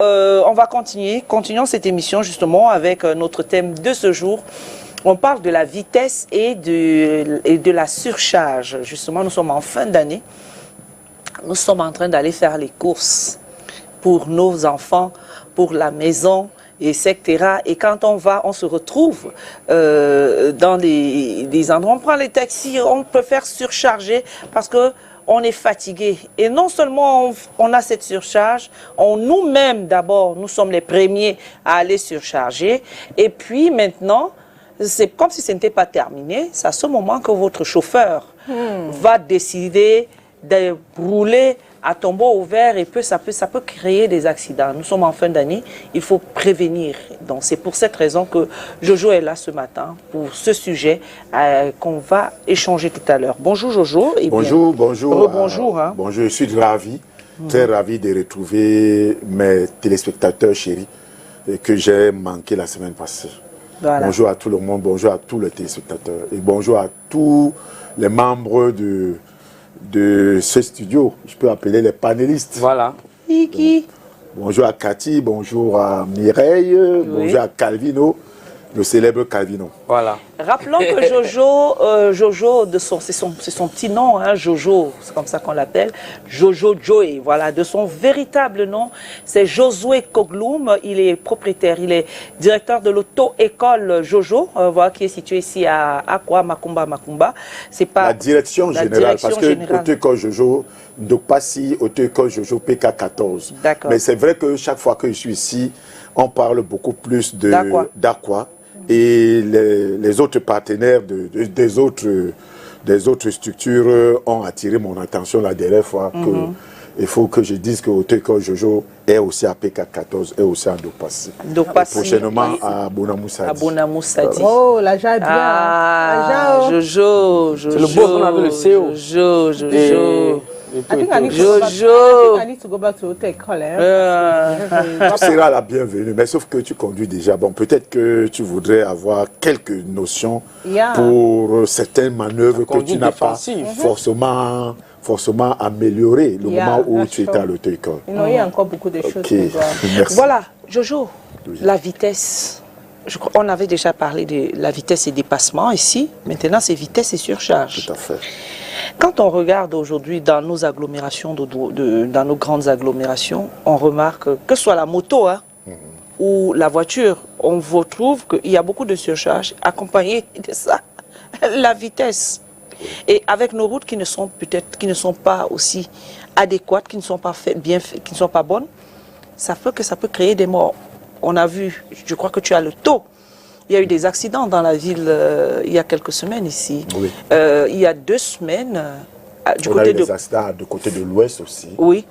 On va continuons cette émission justement avec notre thème de ce jour. On parle de la vitesse et de la surcharge. Justement, nous sommes en fin d'année. Nous sommes en train d'aller faire les courses pour nos enfants, pour la maison, etc. Et quand on va, on se retrouve dans des endroits, on prend les taxis, on préfère surcharger parce que on est fatigué. Et non seulement on a cette surcharge, nous-mêmes d'abord, nous sommes les premiers à aller surcharger. Et puis maintenant, c'est comme si ce n'était pas terminé. C'est à ce moment que votre chauffeur va décider de rouler à tombeau ouvert et ça peut créer des accidents. Nous sommes en fin d'année, il faut prévenir. Donc c'est pour cette raison que Jojo est là ce matin pour ce sujet qu'on va échanger tout à l'heure. Bonjour Jojo. Et bonjour, bonjour. Rebonjour. Bonjour, je suis ravi, très ravi de retrouver mes téléspectateurs chéris que j'ai manqué la semaine passée. Voilà. Bonjour à tout le monde, bonjour à tous les téléspectateurs et bonjour à tous les membres de ce studio, je peux appeler les panélistes. Voilà. Iki. Bonjour à Cathy, bonjour à Mireille, bonjour à Calvino, le célèbre Calvino. Voilà. Rappelons que Jojo, c'est son petit nom, hein, Jojo, c'est comme ça qu'on l'appelle, Jojo Joey, voilà, de son véritable nom, c'est Josué Kogloum, il est propriétaire, il est directeur de l'auto-école Jojo, voilà, qui est située ici à Akwa, Makumba. C'est pas la direction générale, parce que auto-école Jojo, donc pas si auto-école Jojo PK 14. Mais c'est vrai que chaque fois que je suis ici, on parle beaucoup plus d'Akwa. Et les autres partenaires des autres structures ont attiré mon attention la dernière fois il faut que je dise que auto-école Jojo est aussi à PK14, est aussi à Dopassi. Prochainement à Bonamoussadi. Voilà. Oh, l'agent est bien. Ah, Jojo. C'est le beau qu'on avait le CEO. Jojo. I think I need to go back to hotel école. Tu seras la bienvenue, mais sauf que tu conduis déjà. Bon, peut-être que tu voudrais avoir quelques notions pour certaines manœuvres que tu n'as pas forcément améliorées le moment où tu étais à l'auto-école. Il y a encore beaucoup de choses. Merci. Voilà, Jojo, la vitesse. On avait déjà parlé de la vitesse et dépassement ici. Maintenant, c'est vitesse et surcharge. Tout à fait. Quand on regarde aujourd'hui dans nos agglomérations, dans nos grandes agglomérations, on remarque que ce soit la moto ou la voiture, on retrouve qu'il y a beaucoup de surcharge accompagné de ça, la vitesse. Et avec nos routes qui ne sont pas aussi adéquates, qui ne sont pas qui ne sont pas bonnes, ça peut créer des morts. On a vu, je crois que tu as le taux. Il y a eu des accidents dans la ville il y a quelques semaines ici. Oui. Il y a 2 semaines, du côté des accidents du côté de l'ouest aussi. Oui.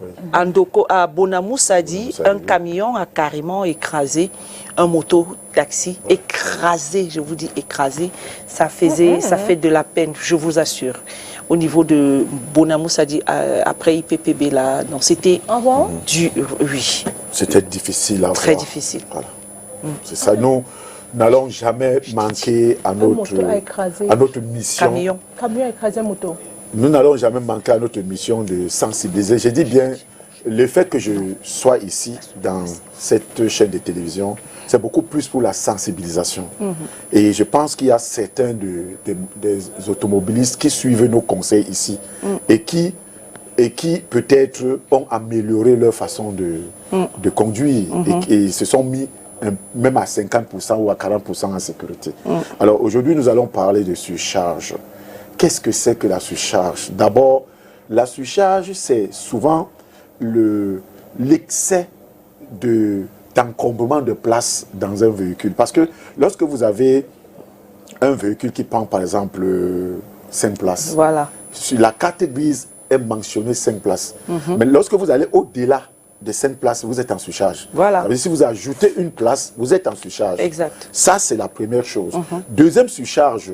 À Bonamoussadi, un camion a carrément écrasé un moto-taxi. Écrasé, je vous dis écrasé. Ça fait de la peine, je vous assure. Au niveau de Bonamoussadi, après IPPB, là, non, c'était oui. C'était difficile à voir. Très difficile. Voilà. C'est ça, nous n'allons jamais manquer à notre mission. Camion a écrasé moto. Nous n'allons jamais manquer à notre mission de sensibiliser. Je dis bien, le fait que je sois ici, dans cette chaîne de télévision, c'est beaucoup plus pour la sensibilisation. Et je pense qu'il y a certains des automobilistes qui suivent nos conseils ici et qui peut-être ont amélioré leur façon de conduire et se sont mis même à 50% ou à 40% en sécurité. Alors aujourd'hui, nous allons parler de surcharge. Qu'est-ce que c'est que la surcharge? D'abord, la surcharge, c'est souvent l'excès d'encombrement de place dans un véhicule. Parce que lorsque vous avez un véhicule qui prend par exemple 5 places, sur la carte grise est mentionné 5 places. Mais lorsque vous allez au-delà de 5 places, vous êtes en surcharge. Si vous ajoutez une place, vous êtes en surcharge. Exact. Ça, c'est la première chose. Deuxième surcharge,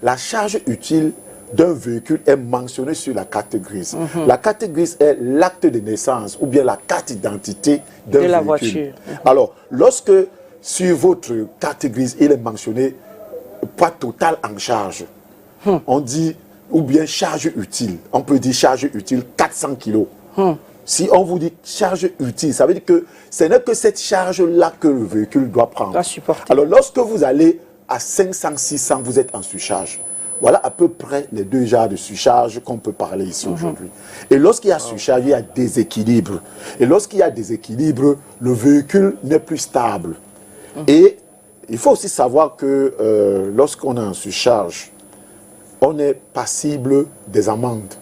la charge utile d'un véhicule est mentionnée sur la carte grise. La carte grise est l'acte de naissance ou bien la carte d'identité d'un véhicule. Voiture. Alors, lorsque sur votre carte grise, il est mentionné poids total en charge, on dit, ou bien charge utile, on peut dire charge utile 400 kg. Si on vous dit charge utile, ça veut dire que ce n'est que cette charge-là que le véhicule doit prendre. Doit supporter. Alors, lorsque vous allez à 500, 600, vous êtes en surcharge. Voilà à peu près les 2 genres de surcharge qu'on peut parler ici aujourd'hui. Et lorsqu'il y a surcharge, il y a déséquilibre. Et lorsqu'il y a déséquilibre, le véhicule n'est plus stable. Et il faut aussi savoir que lorsqu'on est en surcharge, on est passible des amendes.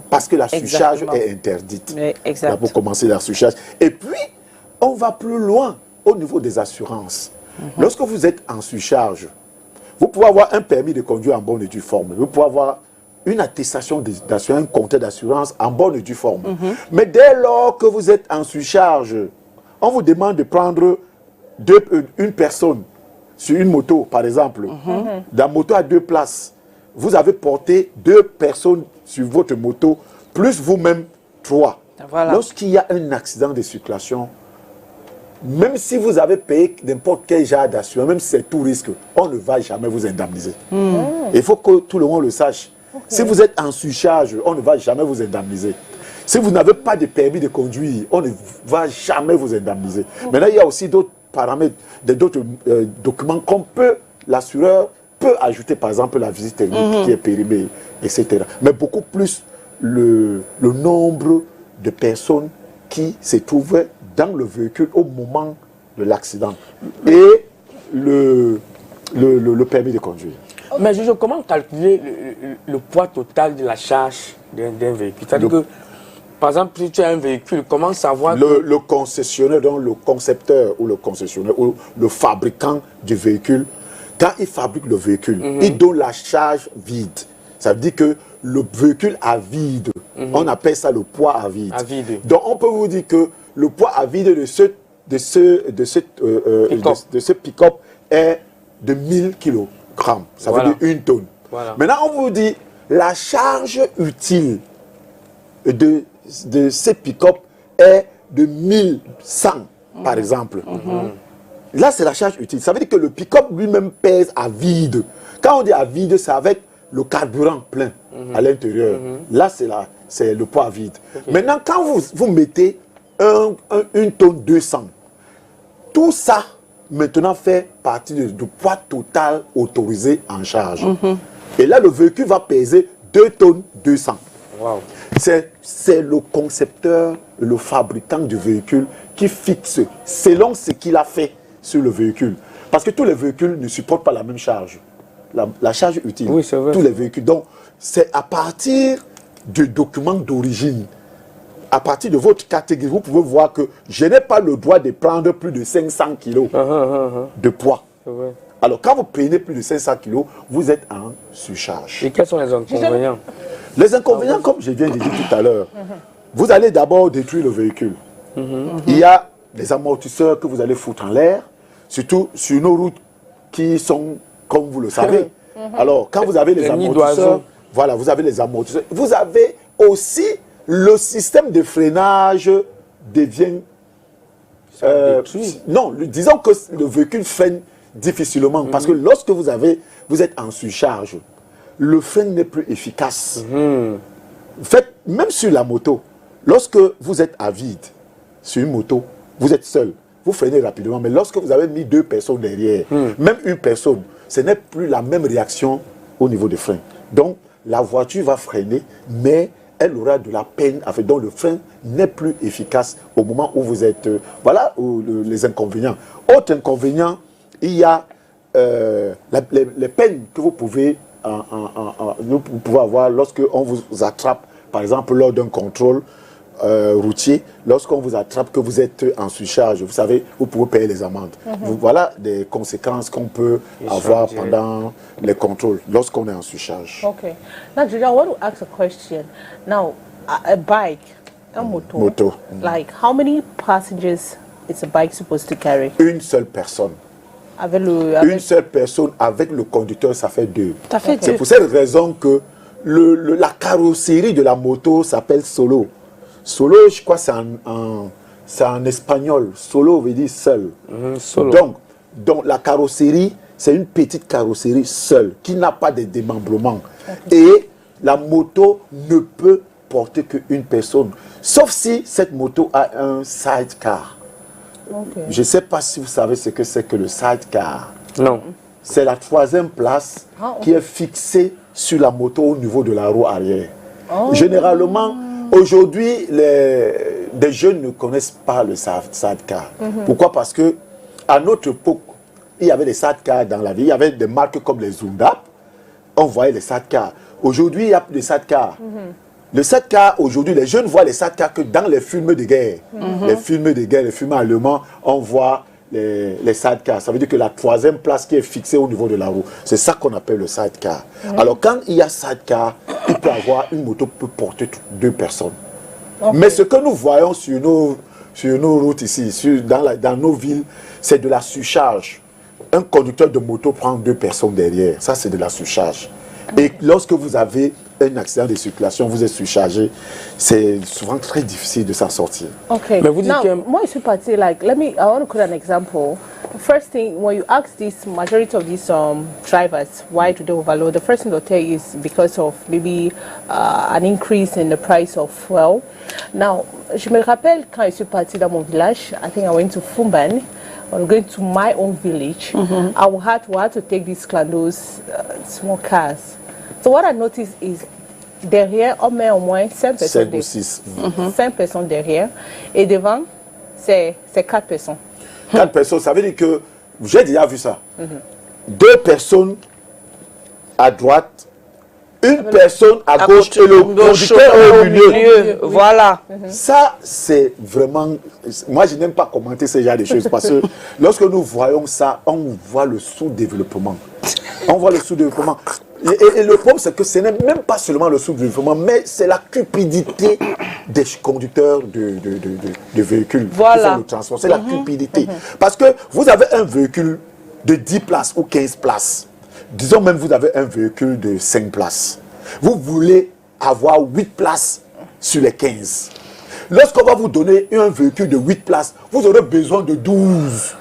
Parce que la surcharge est interdite. Là, pour commencer la surcharge. Et puis, on va plus loin au niveau des assurances. Lorsque vous êtes en surcharge, vous pouvez avoir un permis de conduire en bonne et due forme. Vous pouvez avoir une attestation d'assurance, un compte d'assurance en bonne et due forme. Mais dès lors que vous êtes en surcharge, on vous demande de prendre une personne sur une moto, par exemple. La moto a 2 places. Vous avez porté 2 personnes sur votre moto, plus vous-même 3. Voilà. Lorsqu'il y a un accident de circulation, même si vous avez payé n'importe quel genre d'assurance, même si c'est tout risque, on ne va jamais vous indemniser. Il faut que tout le monde le sache. Si vous êtes en surcharge, on ne va jamais vous indemniser. Si vous n'avez pas de permis de conduire, on ne va jamais vous indemniser. Maintenant, il y a aussi d'autres paramètres, d'autres documents qu'on peut, l'assureur peut ajouter, par exemple, la visite technique qui est périmée, etc. Mais beaucoup plus le nombre de personnes qui se trouvaient dans le véhicule au moment de l'accident et le permis de conduire. Mais comment calculer le poids total de la charge d'un véhicule? C'est-à-dire que, par exemple, si tu as un véhicule, comment savoir le concessionnaire, donc le concepteur ou le concessionnaire ou le fabricant du véhicule, quand il fabrique le véhicule, il donne la charge vide. Ça veut dire que le véhicule à vide, on appelle ça le poids à vide. Donc on peut vous dire que le poids à vide de ce pick-up est de 1000 kg. Ça veut dire 1 tonne. Maintenant, on vous dit la charge utile de ce pick-up est de 1100, par exemple. Là, c'est la charge utile. Ça veut dire que le pick-up lui-même pèse à vide. Quand on dit à vide, c'est avec le carburant plein à l'intérieur. Là, c'est le poids à vide. Maintenant, quand vous mettez 1 tonne 200, tout ça, maintenant, fait partie du poids total autorisé en charge. Et là, le véhicule va peser 2 tonnes 200. Wow. C'est le concepteur, le fabricant du véhicule qui fixe selon ce qu'il a fait sur le véhicule. Parce que tous les véhicules ne supportent pas la même charge. La charge utile. Oui, c'est vrai. Tous les véhicules. Donc, c'est à partir du document d'origine, à partir de votre catégorie, vous pouvez voir que je n'ai pas le droit de prendre plus de 500 kg de poids. Alors, quand vous prenez plus de 500 kg, vous êtes en surcharge. Et quels sont les inconvénients? Les inconvénients, comme je viens de dire tout à l'heure, vous allez d'abord détruire le véhicule. Il y a des amortisseurs que vous allez foutre en l'air, surtout sur nos routes qui sont, comme vous le savez. Alors, quand vous avez les amortisseurs, voilà, vous avez les amortisseurs. Vous avez aussi le système de freinage devient... non, disons que le véhicule freine difficilement parce que lorsque vous êtes en surcharge, le frein n'est plus efficace. Faites, même sur la moto, lorsque vous êtes à vide sur une moto, vous êtes seul, vous freinez rapidement, mais lorsque vous avez mis 2 personnes derrière, même une personne, ce n'est plus la même réaction au niveau des freins. Donc, la voiture va freiner, mais elle aura de la peine, donc le frein n'est plus efficace au moment où vous êtes... voilà les inconvénients. Autre inconvénient, il y a les peines que vous pouvez avoir lorsque on vous attrape, par exemple lors d'un contrôle routier, lorsqu'on vous attrape que vous êtes en surcharge, vous savez, vous pouvez payer les amendes. Voilà des conséquences qu'on peut avoir pendant les contrôles lorsqu'on est en surcharge. Okay. Now, Julia, I want to ask a question. Now, a bike, a moto. Like, how many passengers is a bike supposed to carry? Une seule personne. Une seule personne avec le conducteur, ça fait 2. C'est pour cette raison que la carrosserie de la moto s'appelle solo. Solo, je crois, c'est en espagnol. Solo veut dire seul. Donc, la carrosserie, c'est une petite carrosserie seule, qui n'a pas de démembrement. Et la moto ne peut porter qu'une personne. Sauf si cette moto a un sidecar. Okay. Je ne sais pas si vous savez ce que c'est que le sidecar. Non. C'est la troisième place qui est fixée sur la moto au niveau de la roue arrière. Généralement, aujourd'hui, des jeunes ne connaissent pas le sidecar. Pourquoi? Parce que à notre époque, il y avait des sidecars dans la vie. Il y avait des marques comme les Zundap. On voyait les sidecars. Aujourd'hui, il n'y a plus de sidecars. Le sidecar, aujourd'hui, les jeunes voient les sidecars que dans les films de guerre. Les films de guerre, les films allemands, on voit les sidecars. Ça veut dire que la troisième place qui est fixée au niveau de la roue, c'est ça qu'on appelle le sidecar. Alors, quand il y a sidecar, il peut avoir une moto peut porter 2 personnes. Mais ce que nous voyons sur nos routes ici, dans nos villes, c'est de la surcharge. Un conducteur de moto prend 2 personnes derrière. Ça, c'est de la surcharge. Et lorsque vous avez un accident de circulation, vous êtes surchargé, c'est souvent très difficile de s'en sortir. Okay. Mais vous dites que... Moi, je suis parti, like, I want to quote an example. The first thing, when you ask this, majority of these drivers, why do they overload? The first thing they'll tell you is because of maybe an increase in the price of fuel. Now, je me rappelle quand je suis parti dans mon village, I think I went to Fumban. I was going to my own village. I had to take these clandos, small cars. So what I noticed is derrière, on met au moins 5 personnes. 5 ou 6. 5 personnes derrière. Et devant, c'est 4 personnes. 4 personnes, ça veut dire que j'ai déjà vu ça. 2 personnes à droite, une personne à gauche et le conducteur au milieu. Voilà. Ça, c'est vraiment... Moi, je n'aime pas commenter ce genre de choses parce que lorsque nous voyons ça, on voit le sous-développement. On voit le sous-développement. Et le problème, c'est que ce n'est même pas seulement le sous-développement, mais c'est la cupidité des conducteurs de véhicules. Voilà. Qui font le transport. C'est la cupidité. Parce que vous avez un véhicule de 10 places ou 15 places. Disons même vous avez un véhicule de 5 places. Vous voulez avoir 8 places sur les 15. Lorsqu'on va vous donner un véhicule de 8 places, vous aurez besoin de 12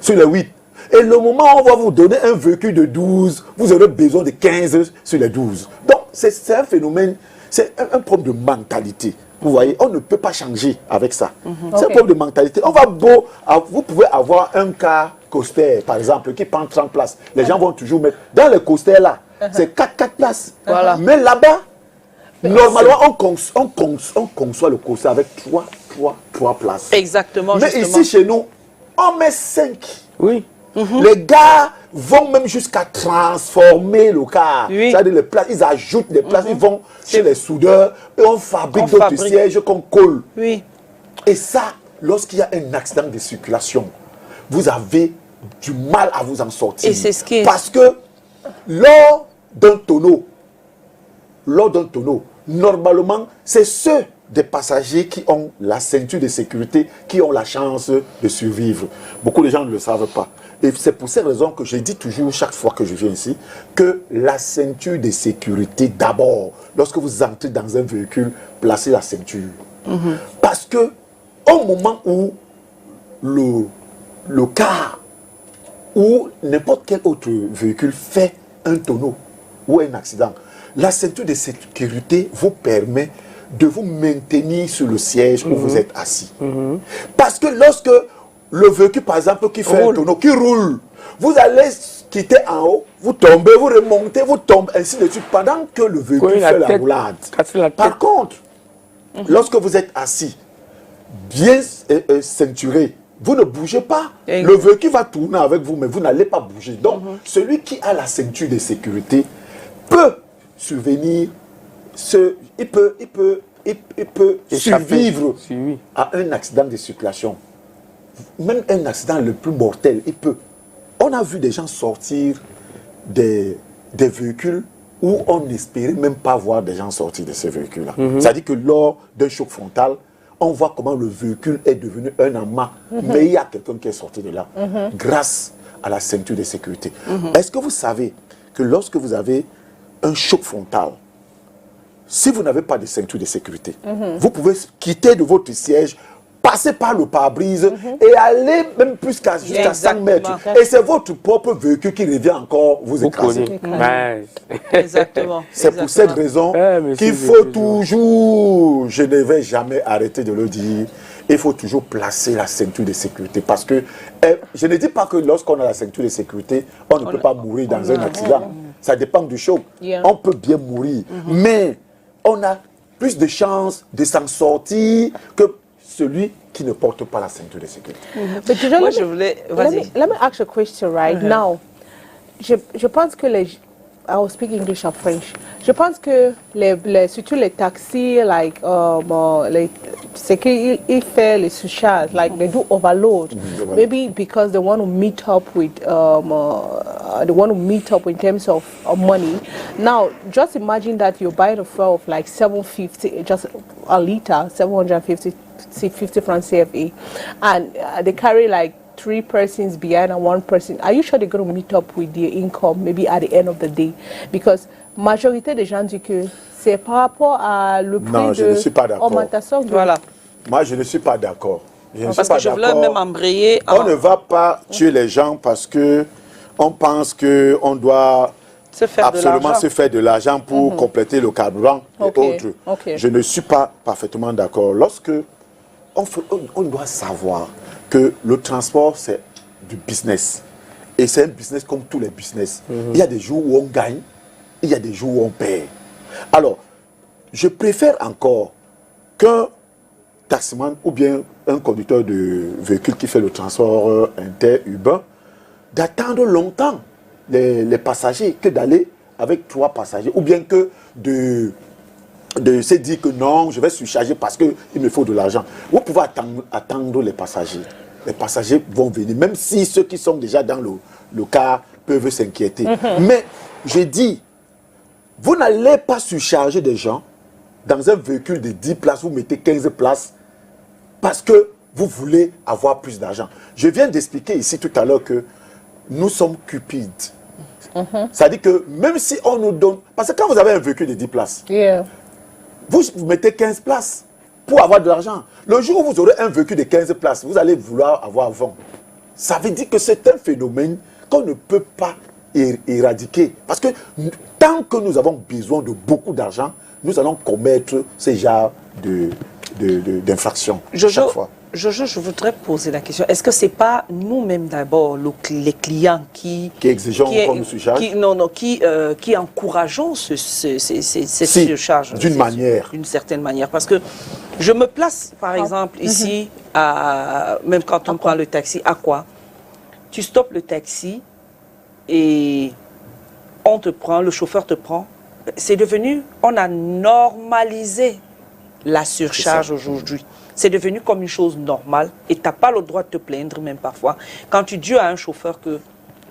sur les 8. Et le moment où on va vous donner un véhicule de 12, vous aurez besoin de 15 sur les 12. Donc, c'est un phénomène, c'est un problème de mentalité. Vous voyez, on ne peut pas changer avec ça. C'est un problème de mentalité. Vous pouvez avoir un car coaster, par exemple, qui prend 30 places. Les gens vont toujours mettre... Dans les coasters là, c'est 4 places. Voilà. Mais là-bas, normalement, on conçoit le coaster avec 3 places. Exactement. Mais justement. ici, chez nous, on met 5. Oui. Les gars vont même jusqu'à transformer le car. Oui. C'est-à-dire les places, ils ajoutent des places, ils vont chez les soudeurs et on fabrique d'autres sièges qu'on colle. Oui. Et ça, lorsqu'il y a un accident de circulation, vous avez du mal à vous en sortir. Et c'est ce qui est... Parce que lors d'un tonneau, normalement, c'est ceux des passagers qui ont la ceinture de sécurité, qui ont la chance de survivre. Beaucoup de gens ne le savent pas. Et c'est pour ces raisons que je dis toujours, chaque fois que je viens ici, que la ceinture de sécurité d'abord. Lorsque vous entrez dans un véhicule, placez la ceinture. Parce que au moment où le car ou n'importe quel autre véhicule fait un tonneau ou un accident, la ceinture de sécurité vous permet de vous maintenir sur le siège où vous êtes assis. Parce que lorsque le véhicule, par exemple, qui fait un tonneau, qui roule, vous allez quitter en haut, vous tombez, vous remontez, vous tombez, ainsi de suite, pendant que le véhicule fait la roulade. Par contre, lorsque vous êtes assis, bien ceinturé, vous ne bougez pas. Le véhicule va tourner avec vous, mais vous n'allez pas bouger. Donc, celui qui a la ceinture de sécurité peut survenir, il peut survivre à un accident de circulation. Même un accident le plus mortel, il peut. On a vu des gens sortir des véhicules où on n'espérait même pas voir des gens sortir de ces véhicules-là. C'est-à-dire que lors d'un choc frontal, on voit comment le véhicule est devenu un amas. Mais il y a quelqu'un qui est sorti de là grâce à la ceinture de sécurité. Est-ce que vous savez que lorsque vous avez un choc frontal, si vous n'avez pas de ceinture de sécurité, vous pouvez quitter de votre siège, passer par le pare-brise et aller même jusqu'à 100 mètres. Et c'est votre propre véhicule qui revient encore vous écraser. Exactement. C'est pour cette raison qu'il faut toujours, je ne vais jamais arrêter de le dire, il faut toujours placer la ceinture de sécurité. Parce que je ne dis pas que lorsqu'on a la ceinture de sécurité, on ne peut pas mourir dans un accident. Ça dépend du choc. On peut bien mourir. Mais on a plus de chances de s'en sortir que celui qui ne porte pas la ceinture de sécurité. Moi, je voulais... Vas-y. Let me ask a question right now. Je pense que les... I will speak English and French. Je pense que surtout les taxis, like, c'est qu'ils font les surcharges, like they do overload. Maybe because they want to meet up with, in terms of money. Now, just imagine that you're buying a fuel of like 750, just a liter, 750 francs CFA, and they carry like 3 persons behind and 1 person. Are you sure they're going to meet up with their income maybe at the end of the day? Because majorité des gens disent que c'est par rapport à le prix de augmentation. Voilà. Moi, je ne suis pas d'accord. Parce que je voulais même embrayer. On ne va pas tuer les gens parce que on pense qu'on doit absolument se faire de l'argent pour compléter le carburant et autres. Je ne suis pas parfaitement d'accord. Lorsque on doit savoir que le transport, c'est du business. Et c'est un business comme tous les business. Il y a des jours où on gagne, il y a des jours où on perd. Alors, je préfère encore qu'un taximan ou bien un conducteur de véhicule qui fait le transport interurbain d'attendre longtemps les passagers que d'aller avec 3 passagers. Ou bien que de se dire que non, je vais surcharger parce qu'il me faut de l'argent. Vous pouvez attendre les passagers. Les passagers vont venir, même si ceux qui sont déjà dans le car peuvent s'inquiéter. Mais je dis, vous n'allez pas surcharger des gens dans un véhicule de 10 places, vous mettez 15 places parce que vous voulez avoir plus d'argent. Je viens d'expliquer ici tout à l'heure que nous sommes cupides. Ça dit que même si on nous donne... Parce que quand vous avez un véhicule de 10 places, vous mettez 15 places pour avoir de l'argent. Le jour où vous aurez un véhicule de 15 places, vous allez vouloir avoir 20. Ça veut dire que c'est un phénomène qu'on ne peut pas éradiquer. Parce que tant que nous avons besoin de beaucoup d'argent, nous allons commettre ces genres d'infractions chaque fois. Jojo, je voudrais poser la question. Est-ce que ce n'est pas nous-mêmes d'abord, les clients qui exigeons qu'on nous surcharge? Qui encourageons ces surcharges? D'une certaine manière. Parce que je me place, par exemple, ici, même quand on prend le taxi, à quoi? Tu stoppes le taxi et on te prend, le chauffeur te prend. C'est devenu, on a normalisé la surcharge aujourd'hui. C'est devenu comme une chose normale et tu n'as pas le droit de te plaindre même parfois. Quand tu dis à un chauffeur que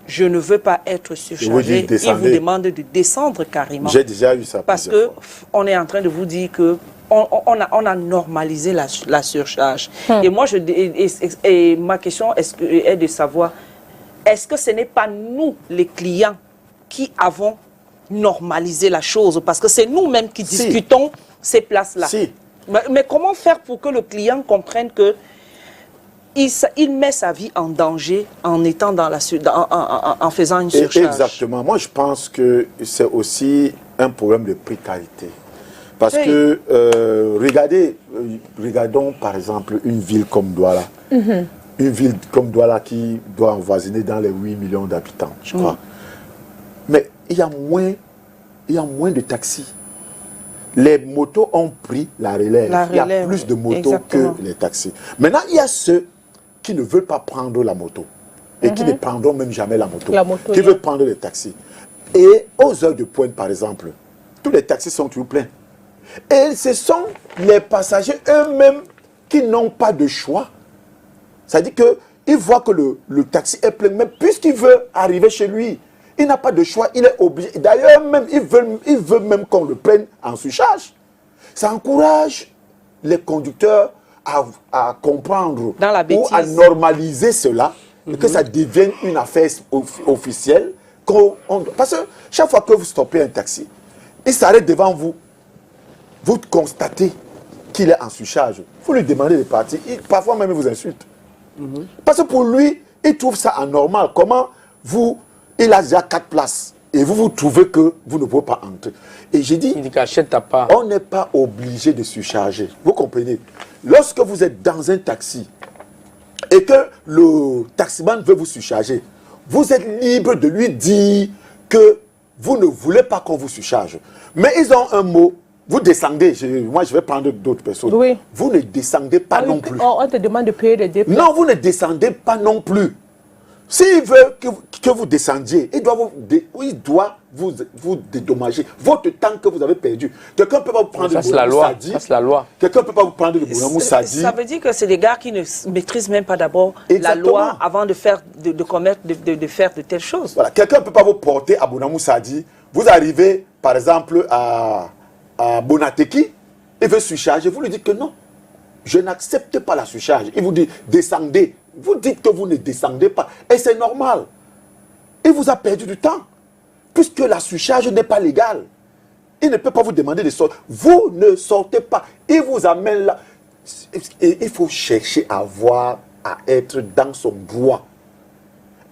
je ne veux pas être surchargé, il vous demande de descendre carrément. J'ai déjà eu ça. Parce qu'on est en train de vous dire que on a normalisé la surcharge. Et moi, ma question est de savoir, est-ce que ce n'est pas nous, les clients, qui avons normalisé la chose? Parce que c'est nous-mêmes qui discutons ces places-là. Mais comment faire pour que le client comprenne que il met sa vie en danger en étant en faisant une surcharge? Exactement. Moi, je pense que c'est aussi un problème de précarité. Parce que, regardons par exemple une ville comme Douala. Une ville comme Douala qui doit avoisiner dans les 8 millions d'habitants, je crois. Mais il y a moins de taxis. Les motos ont pris la relève. Il y a plus de motos que les taxis. Maintenant, il y a ceux qui ne veulent pas prendre la moto et qui ne prendront même jamais la moto qui veulent prendre les taxis. Et aux heures de pointe, par exemple, tous les taxis sont toujours pleins. Et ce sont les passagers eux-mêmes qui n'ont pas de choix. C'est-à-dire qu'ils voient que le taxi est plein, mais puisqu'il veut arriver chez lui, il n'a pas de choix, il est obligé. D'ailleurs, même, il veut même qu'on le prenne en surcharge. Ça encourage les conducteurs à comprendre ou à normaliser cela, et que ça devienne une affaire officielle. Parce que chaque fois que vous stoppez un taxi, il s'arrête devant vous. Vous constatez qu'il est en surcharge, vous lui demandez de partir. Parfois même, il vous insulte. Parce que pour lui, il trouve ça anormal. Comment il a déjà 4 places et vous trouvez que vous ne pouvez pas entrer. Et j'ai dit, Il dit qu'achète ta part. on n'est pas obligé de surcharger. Vous comprenez? Lorsque vous êtes dans un taxi et que le taximan veut vous surcharger, vous êtes libre de lui dire que vous ne voulez pas qu'on vous surcharge. Mais ils ont un mot. Vous descendez. Moi, je vais prendre d'autres personnes. Oui. Vous ne descendez pas non plus. On te demande de payer le déplacement. Non, vous ne descendez pas non plus. S'il veut que vous descendiez, il doit vous dédommager. Votre temps que vous avez perdu. Quelqu'un ne peut pas vous prendre Ça, c'est la loi. Ça, c'est la loi. Quelqu'un ne peut pas vous prendre le Bounamou Sadi. Ça veut dire que c'est des gars qui ne maîtrisent même pas d'abord la Exactement. loi avant de faire de telles choses. Voilà. Quelqu'un ne peut pas vous porter à Bounamou Sadi. Vous arrivez, par exemple, à Bonateki, il veut surcharger. Vous lui dites que non. Je n'accepte pas la surcharge. Il vous dit, descendez. Vous dites que vous ne descendez pas. Et c'est normal. Il vous a perdu du temps. Puisque la surcharge n'est pas légale. Il ne peut pas vous demander de sortir. Vous ne sortez pas. Il vous amène là. Et il faut chercher à être dans son droit.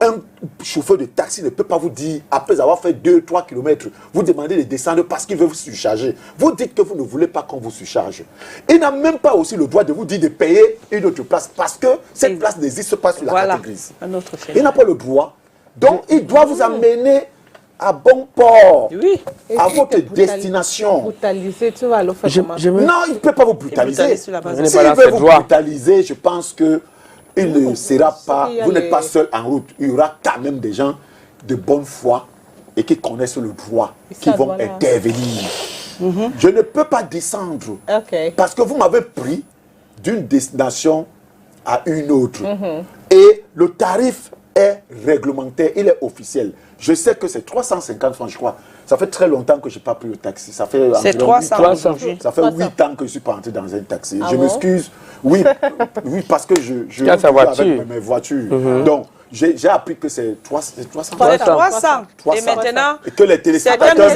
Un chauffeur de taxi ne peut pas vous dire, après avoir fait 2-3 km, vous demandez de descendre parce qu'il veut vous surcharger. Vous dites que vous ne voulez pas qu'on vous surcharge. Il n'a même pas aussi le droit de vous dire de payer une autre place parce que cette place n'existe pas sur la carte grise. Un autre fait. Il n'a pas le droit. Donc, il doit vous amener à bon port, Oui. à votre destination. Brutaliser, tu vas le faire comment? Non, il ne peut pas vous brutaliser. sur la base S'il de ça. veut vous brutaliser, je pense que il ne sera pas, il y a vous n'êtes les- pas seul en route. Il y aura quand même des gens de bonne foi et qui connaissent le droit, qui ça, vont voilà. intervenir. Je ne peux pas descendre Ok. parce que vous m'avez pris d'une destination à une autre. Et le tarif est réglementaire, il est officiel. Je sais que c'est 350 francs, je crois. Ça fait très longtemps que je n'ai pas pris le taxi. Ça fait C'est environ 300 8 ans. aujourd'hui. Ça fait 300. 8 ans que je ne suis pas entré dans un taxi. Ah je bon? m'excuse. Oui, oui, parce que je as sa roule voiture. avec mes voitures. Donc, j'ai appris que c'est 300. C'est 300. 300. Et maintenant, Et que les certains téléspectateurs nous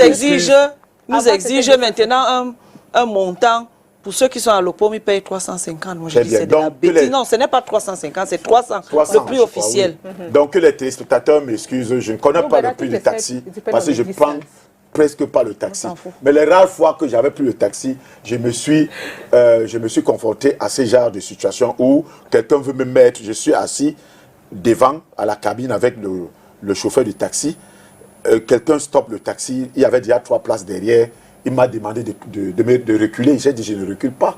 m'excusent. exigent maintenant un montant. Pour ceux qui sont à l'OPOM, ils payent 350. Moi, je Très dis bien. c'est de la Donc, que bêtise. les- Non, ce n'est pas 350, c'est 300. 300, Le prix je crois, officiel. oui. Donc que les téléspectateurs m'excusent, je ne connais Non, pas mais le là, prix tu du fais- taxi tu fais parce que dans je le prends distance. presque pas le taxi. On s'en fout. Mais les rares fois que j'avais plus le taxi, je me suis confronté à ce genre de situation où quelqu'un veut me mettre, je suis assis devant à la cabine avec le chauffeur du taxi. Quelqu'un stoppe le taxi, il y avait déjà 3 places derrière. Il m'a demandé de reculer. J'ai dit je ne recule pas.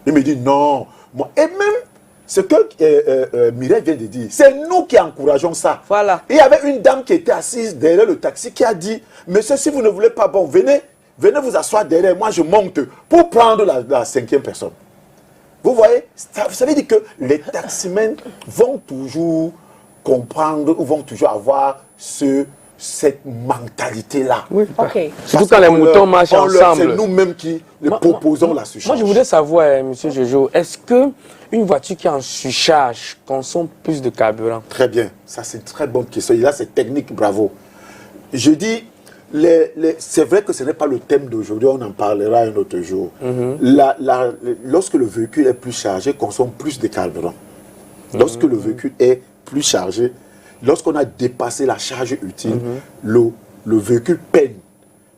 Il me dit non. Moi, et même ce que Mireille vient de dire, c'est nous qui encourageons ça. Voilà. Et il y avait une dame qui était assise derrière le taxi qui a dit, monsieur, si vous ne voulez pas, bon, venez vous asseoir derrière, moi je monte pour prendre la 5e personne. Vous voyez, ça veut dire que les taximens vont toujours comprendre ou vont toujours avoir cette mentalité-là. Oui. Ok. Surtout quand les moutons marchent C'est ensemble. nous-mêmes qui les proposons la surcharge. Moi, je voudrais savoir, monsieur Jojo, est-ce qu'une voiture qui est en surcharge consomme plus de carburant? Très bien, ça c'est une très bonne question. Et là, c'est technique, bravo. Je dis, c'est vrai que ce n'est pas le thème d'aujourd'hui, on en parlera un autre jour. Lorsque le véhicule est plus chargé, il consomme plus de carburant. Lorsque le véhicule est plus chargé, lorsqu'on a dépassé la charge utile, le véhicule peine.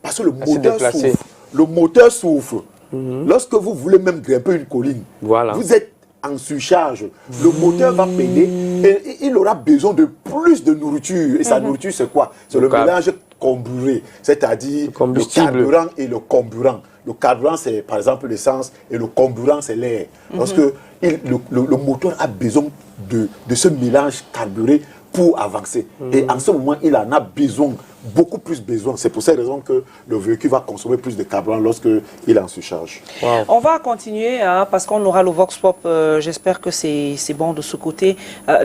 Parce que le se moteur déplacer. souffre. Le moteur souffre. Lorsque vous voulez même grimper une colline, Voilà. vous êtes en surcharge. Le moteur va peiner et il aura besoin de plus de nourriture. Et sa nourriture, c'est quoi? C'est le mélange comburé, c'est-à-dire le combustible. carburant et le comburant. Le carburant, c'est par exemple l'essence et le comburant, c'est l'air. Parce que le moteur a besoin de ce mélange carburé pour avancer. Et en ce moment, il en a besoin, beaucoup plus besoin. C'est pour cette raison que le véhicule va consommer plus de carburant lorsqu'il est en surcharge. On va continuer parce qu'on aura le Vox Pop. J'espère que c'est bon de ce côté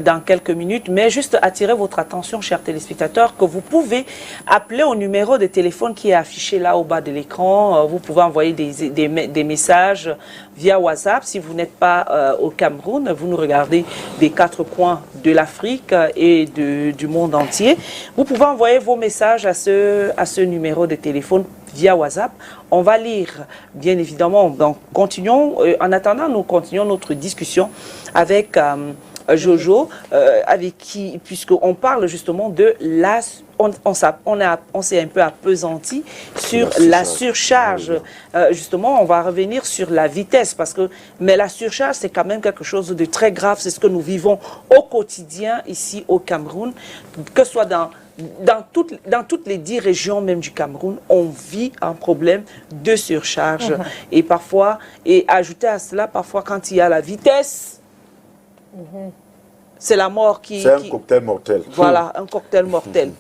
dans quelques minutes. Mais juste attirer votre attention, chers téléspectateurs, que vous pouvez appeler au numéro de téléphone qui est affiché là au bas de l'écran. Vous pouvez envoyer des messages via WhatsApp. Si vous n'êtes pas au Cameroun, vous nous regardez des 4 coins de l'Afrique et du monde entier. Vous pouvez envoyer vos messages à ce numéro de téléphone via WhatsApp. On va lire, bien évidemment. Donc, continuons. En attendant, nous continuons notre discussion avec Jojo, avec qui, puisqu'on parle justement de la... On s'est un peu appesanti sur la surcharge. Justement, on va revenir sur la vitesse, mais la surcharge, c'est quand même quelque chose de très grave. C'est ce que nous vivons au quotidien ici au Cameroun, que ce soit dans toutes les 10 régions même du Cameroun, on vit un problème de surcharge. Et parfois, et ajouter à cela, parfois quand il y a la vitesse, c'est la mort qui... C'est un cocktail mortel. Voilà, un cocktail mortel.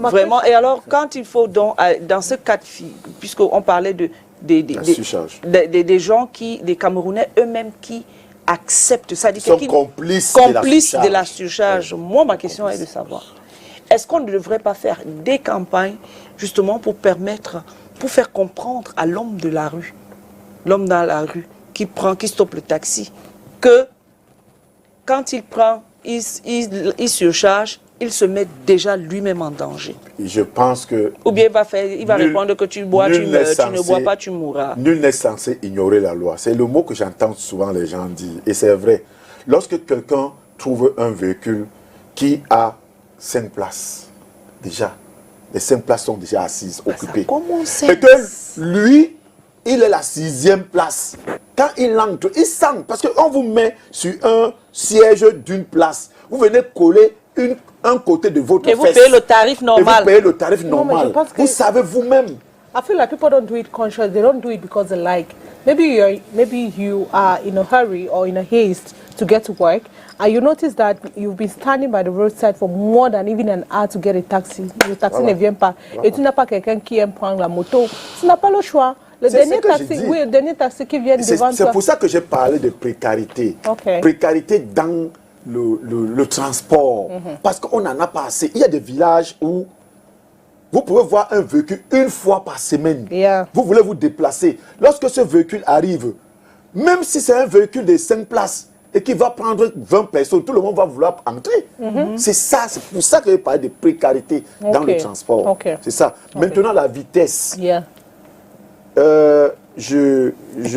Vraiment. Et alors, quand il faut, dans ce cas de figure, puisqu'on parlait des gens des Camerounais eux-mêmes qui acceptent ça, sont complices de la surcharge. Moi, ma question est de savoir, est-ce qu'on ne devrait pas faire des campagnes, justement, pour faire comprendre à l'homme de la rue, l'homme dans la rue, qui stoppe le taxi, que quand il surcharge, il se met déjà lui-même en danger. Je pense que... Ou bien il va répondre que tu bois, tu ne bois pas, tu mourras. Nul n'est censé ignorer la loi. C'est le mot que j'entends souvent les gens dire. Et c'est vrai. Lorsque quelqu'un trouve un véhicule qui a 5 places, déjà, les 5 places sont déjà assises, occupées. Et que lui, il est la 6e place. Quand il entre, il sent, parce qu'on vous met sur un siège d'une place. Vous venez coller un côté de votre fesse. Et vous payez le tarif normal. Et vous payez le tarif normal. Vous savez vous-même. I feel like people don't do it conscious. They don't do it because they like. Maybe you are in a hurry or in a haste to get to work, and you notice that you've been standing by the roadside for more than even an hour to get a taxi. Le taxi ne vient pas. Et tu n'as pas quelqu'un qui aime prendre la moto. Tu n'as pas le choix. Le dernier taxi qui vient devant toi. C'est pour ça que j'ai parlé de précarité. Précarité dans le transport. Parce qu'on n'en a pas assez. Il y a des villages où vous pouvez voir un véhicule une fois par semaine. Vous voulez vous déplacer. Lorsque ce véhicule arrive, même si c'est un véhicule de 5 places et qui va prendre 20 personnes, tout le monde va vouloir entrer. C'est pour ça que j'ai parlé de précarité dans le transport. C'est ça. Maintenant, la vitesse. Je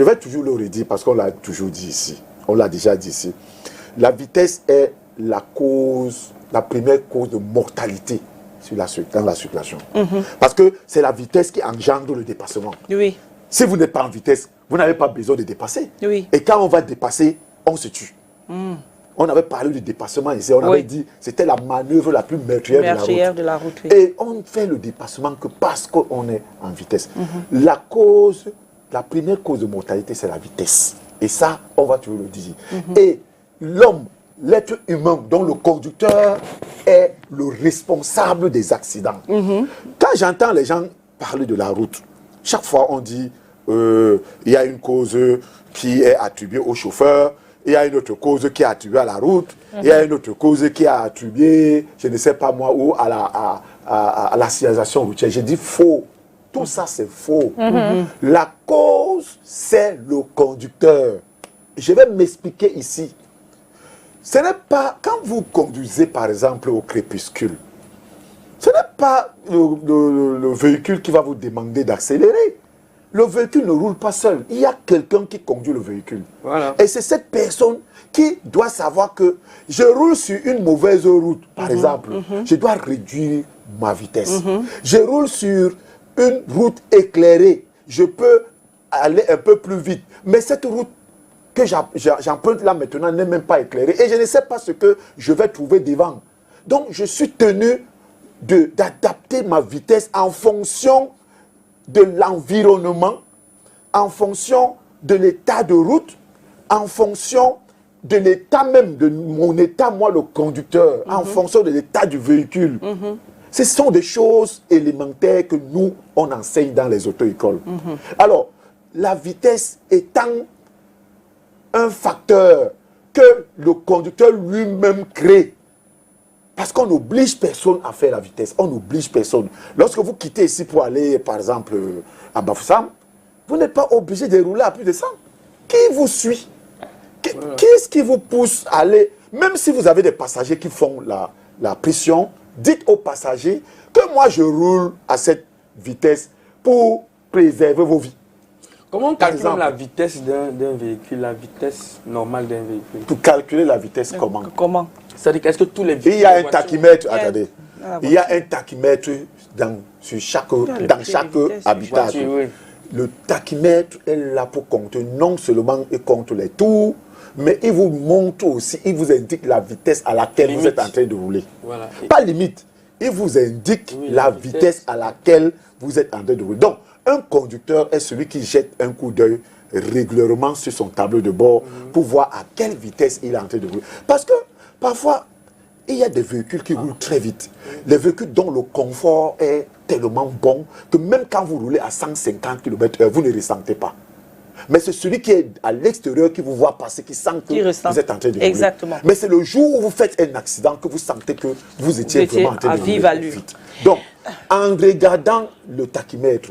vais toujours le redire parce qu'on l'a toujours dit ici. On l'a déjà dit ici. La vitesse est la première cause de mortalité dans la circulation. Parce que c'est la vitesse qui engendre le dépassement. Oui. Si vous n'êtes pas en vitesse, vous n'avez pas besoin de dépasser. Oui. Et quand on va dépasser, on se tue. On avait parlé du dépassement ici. On avait dit que c'était la manœuvre la plus meurtrière de la route. Et on fait le dépassement que parce qu'on est en vitesse. La première cause de mortalité, c'est la vitesse. Et ça, on va toujours le dire. Et l'homme, l'être humain, dont le conducteur est le responsable des accidents. Quand j'entends les gens parler de la route, chaque fois on dit il y a une cause qui est attribuée au chauffeur, il y a une autre cause qui est attribuée à la route, il y a une autre cause qui est attribuée, je ne sais pas moi où, à la signalisation routière. J'ai dit faux. Tout ça, c'est faux. La cause, c'est le conducteur. Je vais m'expliquer ici. Ce n'est pas, quand vous conduisez par exemple au crépuscule, ce n'est pas le véhicule qui va vous demander d'accélérer. Le véhicule ne roule pas seul. Il y a quelqu'un qui conduit le véhicule. Voilà. Et c'est cette personne qui doit savoir que je roule sur une mauvaise route, par exemple. Je dois réduire ma vitesse. Je roule sur une route éclairée. Je peux aller un peu plus vite. Mais cette route que j'emprunte là maintenant n'est même pas éclairée. Et je ne sais pas ce que je vais trouver devant. Donc, je suis tenu d'adapter ma vitesse en fonction de l'environnement, en fonction de l'état de route, en fonction de l'état même, de mon état, moi le conducteur, en fonction de l'état du véhicule. Ce sont des choses élémentaires que nous, on enseigne dans les auto-écoles. Alors, la vitesse étant un facteur que le conducteur lui-même crée. Parce qu'on n'oblige personne à faire la vitesse. On n'oblige personne. Lorsque vous quittez ici pour aller, par exemple, à Bafoussam, vous n'êtes pas obligé de rouler à plus de 100. Qui vous suit? Qu'est-ce qui vous pousse à aller? Même si vous avez des passagers qui font la pression, dites aux passagers que moi je roule à cette vitesse pour préserver vos vies. Comment on Par calcule exemple, la vitesse d'un véhicule, la vitesse normale d'un véhicule? Pour calculer la vitesse, comment? Comment? C'est-à-dire qu'est-ce que tous les véhicules... Il y a un voitures- tachymètre, Il y a- attendez. Ah, Il y a un tachymètre dans chaque vitesse, habitat. voiture, oui. Le tachymètre est là pour compter, non seulement il compte les tours, mais il vous montre aussi, il vous indique la vitesse à laquelle vous Limite. êtes en train de rouler. Voilà. Pas limite, il vous indique Oui, la la vitesse vitesse à laquelle vous êtes en train de rouler. Donc, un conducteur est celui qui jette un coup d'œil régulièrement sur son tableau de bord pour voir à quelle vitesse il est en train de rouler. Parce que parfois, il y a des véhicules qui roulent très vite. Les véhicules dont le confort est tellement bon que même quand vous roulez à 150 km/h, vous ne ressentez pas. Mais c'est celui qui est à l'extérieur qui vous voit passer, qui sent que Qui ressent. vous êtes en train de rouler. Exactement. Mais c'est le jour où vous faites un accident que vous sentez que vous étiez vraiment en train à de rouler vive allure. vite. Donc, en regardant le tachymètre,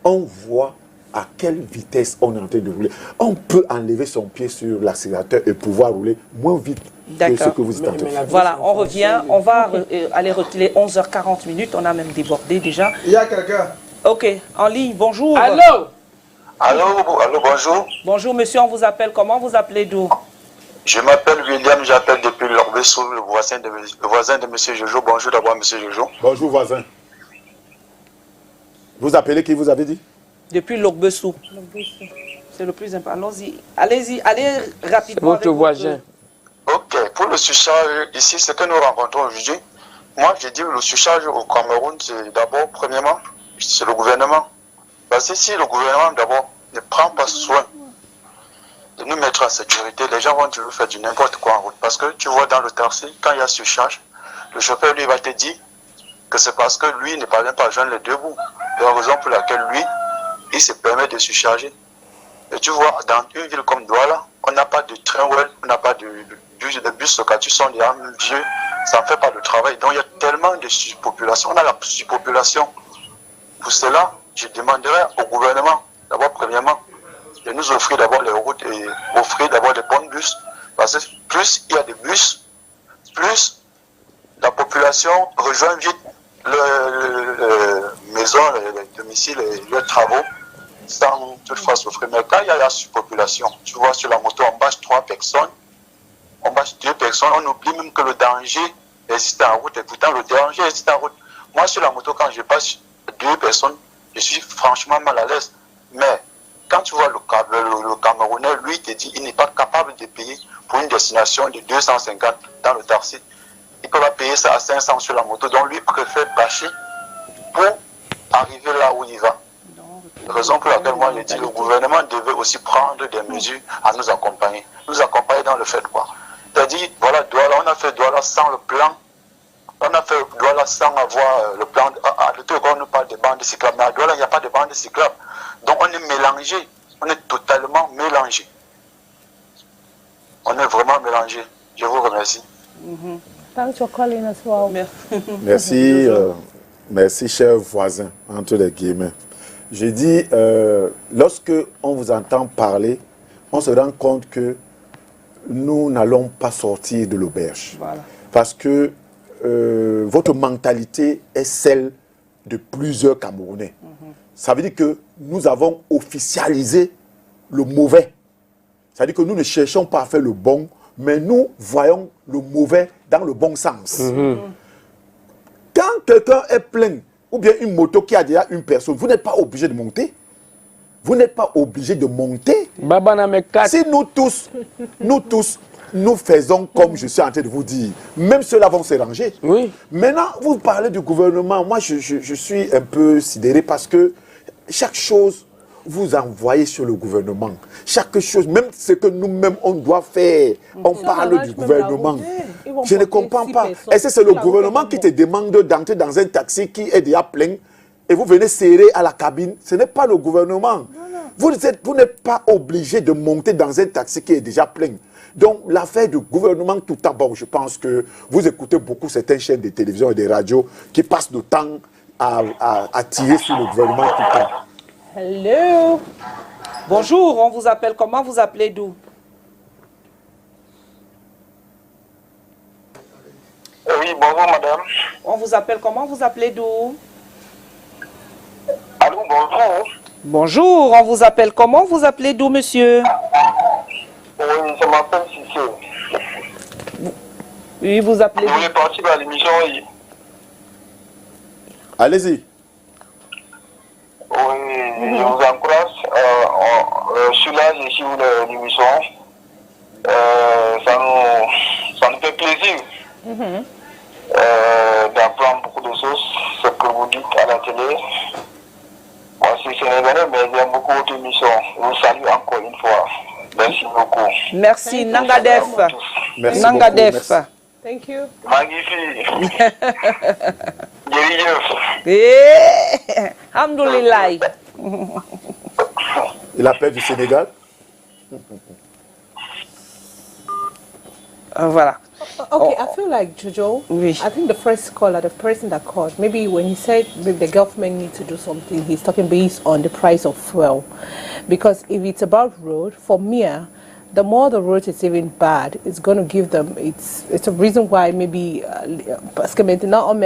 on voit à quelle vitesse on est en train de rouler. On peut enlever son pied sur l'accélérateur et pouvoir rouler moins vite que ce que vous êtes en train de faire. Voilà, on revient. On va aller reculer 11h40 minutes. On a même débordé déjà. Il y a quelqu'un. Ok, en ligne, bonjour. Allô? Allô, bonjour. Bonjour monsieur, on vous appelle comment? Vous appelez d'où? Je m'appelle William, j'appelle depuis l'Orbesso, le voisin de monsieur Jojo. Bonjour d'abord, monsieur Jojo. Bonjour voisin. Vous appelez qui vous avez dit? Depuis Logbessou. C'est le plus important. Allons-y. Allez-y, allez rapidement. Votre avec voisin. Ok, pour le surcharge ici, ce que nous rencontrons aujourd'hui, moi je dis le surcharge au Cameroun, c'est d'abord, premièrement, c'est le gouvernement. Parce que si le gouvernement d'abord ne prend pas soin de nous mettre en sécurité, les gens vont toujours faire du n'importe quoi en route. Parce que tu vois dans le taxi, quand il y a surcharge, le chauffeur lui va te dire que c'est parce que lui ne parvient pas à joindre les deux bouts. C'est la raison pour laquelle lui, il se permet de surcharger. Et tu vois, dans une ville comme Douala, on n'a pas de train, on n'a pas de bus locatifs, sont déjà vieux, ça ne fait pas le travail. Donc il y a tellement de surpopulation. On a la surpopulation. Pour cela, je demanderai au gouvernement, d'abord, premièrement, de nous offrir d'abord les routes et offrir d'abord des bons bus. Parce que plus il y a des bus, plus la population rejoint vite les maisons, les domiciles, les travaux, sans toutefois souffrir. Mais quand il y a la surpopulation, tu vois, sur la moto, on bâche 3 personnes, on bâche 2 personnes, on oublie même que le danger existe en route. Et pourtant, le danger existe en route. Moi, sur la moto, quand je passe 2 personnes, je suis franchement mal à l'aise. Mais quand tu vois le Camerounais, lui, te dit qu'il n'est pas capable de payer pour une destination de 250 dans le taxi. Il peut pas payer ça à 500 sur la moto. Donc, lui préfère bâcher pour arriver là où il va. Raison pour laquelle moi, je dis que le gouvernement devait aussi prendre des mesures à nous accompagner. Nous accompagner dans le fait quoi. C'est-à-dire, voilà, Douala, on a fait Douala sans le plan. On a fait Douala sans avoir le plan. À l'autre on nous parle de bandes cyclables. Mais à Douala, il n'y a pas de bandes cyclables. Donc on est mélangé. On est totalement mélangé. On est vraiment mélangé. Je vous remercie. Thanks for calling as well. Merci, merci cher voisin, entre les guillemets. Je dis, lorsque on vous entend parler, on se rend compte que nous n'allons pas sortir de l'auberge. Voilà. Parce que votre mentalité est celle de plusieurs Camerounais. Ça veut dire que nous avons officialisé le mauvais. Ça veut dire que nous ne cherchons pas à faire le bon, mais nous voyons le mauvais dans le bon sens. Quand quelqu'un est plein, ou bien une moto qui a déjà une personne, vous n'êtes pas obligé de monter. Vous n'êtes pas obligé de monter. Baba na me 4. Si nous tous, nous faisons comme je suis en train de vous dire, même ceux-là vont se ranger. Oui. Maintenant, vous parlez du gouvernement. Moi, je suis un peu sidéré parce que chaque chose, vous envoyez sur le gouvernement. Chaque chose, même ce que nous-mêmes, on doit faire, on parle du gouvernement. Je ne comprends pas. Est-ce que c'est le gouvernement qui te demande d'entrer dans un taxi qui est déjà plein et vous venez serrer à la cabine? Ce n'est pas le gouvernement. Vous n'êtes pas obligé de monter dans un taxi qui est déjà plein. Donc, l'affaire du gouvernement tout le temps, bon, je pense que vous écoutez beaucoup certaines chaînes de télévision et de radio qui passent le temps à tirer sur le gouvernement tout le temps. Hello. Bonjour, on vous appelle comment? Vous appelez d'où? Oui, bonjour madame. On vous appelle comment? Vous appelez d'où? Allô, bonjour. bonjour. Bonjour, on vous appelle comment? Vous appelez d'où, monsieur? Oui, je m'appelle Cissé. Oui, vous appelez Je voulais participer à l'émission. Allez-y. Oui, je vous encourage. Je suis là, je suis l'émission. Ça nous fait plaisir d'apprendre beaucoup de choses, ce que vous dites à la télé. Moi, je suis sénégalais, mais j'aime beaucoup votre émission. Je vous salue encore une fois. Merci beaucoup. Merci, Nangadef. Merci Nangadef. beaucoup, merci. Thank you. Magnifique. Guérilleuf. Eh, Alhamdoulilah. Il appelle du Sénégal. Voilà. Okay, I feel like Jojo. Oui. I think the first caller, the person that called, maybe when he said maybe the government needs to do something, he's talking based on the price of fuel, because if it's about road, for me, the more the road is even bad, it's going to give them. It's a reason why maybe parce que maintenant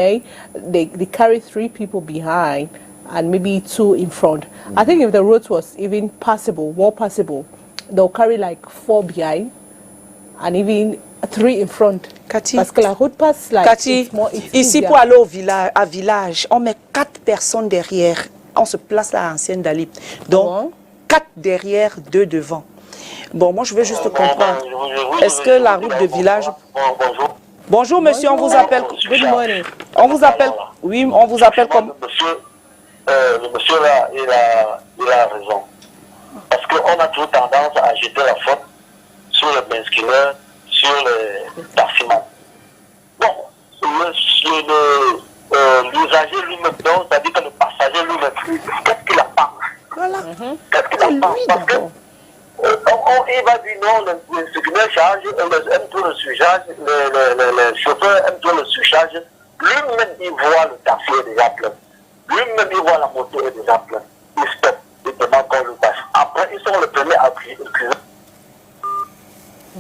they carry 3 people behind and maybe 2 in front. I think if the road was even passable, more passable, they'll carry like 4 behind and even 3 in front. Cathy, Parce que la route passe like Cathy, it's more, it's ici easier. pour aller au village, à village, on met 4 personnes derrière. On se place là à Ancienne Dalip. Donc, 4 derrière, 2 devant. Bon, moi je veux juste comprendre. Est-ce que la route de village... Bonjour. Bonjour monsieur, on vous appelle... Good morning. On vous appelle... Oui, on vous appelle comme... Le monsieur là, il a raison. Parce qu'on a toujours tendance à jeter la faute sur les basculeurs, sur les taximans. Bon, l'usager lui-même, donc, c'est-à-dire que le passager lui-même, qu'est-ce qu'il a pas? Voilà. Qu'est-ce qu'il a pas? Parce que il va dire non, le circulaire charge, aime tout le surcharge, le chauffeur aime tout le surcharge. Lui-même, il voit le taxi est déjà plein. Lui-même, il voit la moto est déjà plein. Il stoppe, il demande qu'on le passe. Après, ils sont les premiers à crier.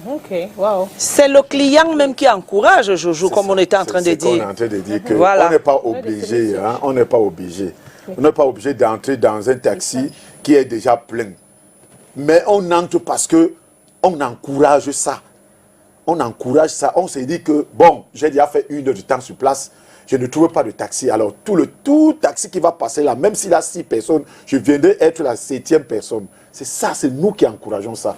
Ok, wow. C'est le client même qui encourage, Jojo, comme on était en train de dire. On est en train de dire que Voilà. on n'est pas obligé, hein, on n'est pas obligé. On n'est pas obligé d'entrer dans un taxi qui est déjà plein. Mais on entre parce que on encourage ça. On encourage ça. On s'est dit que, bon, j'ai déjà fait 1 heure de temps sur place, je ne trouve pas de taxi. Alors, tout taxi qui va passer là, même s'il a 6 personnes, je viendrai être la 7e personne. C'est ça, c'est nous qui encourageons ça.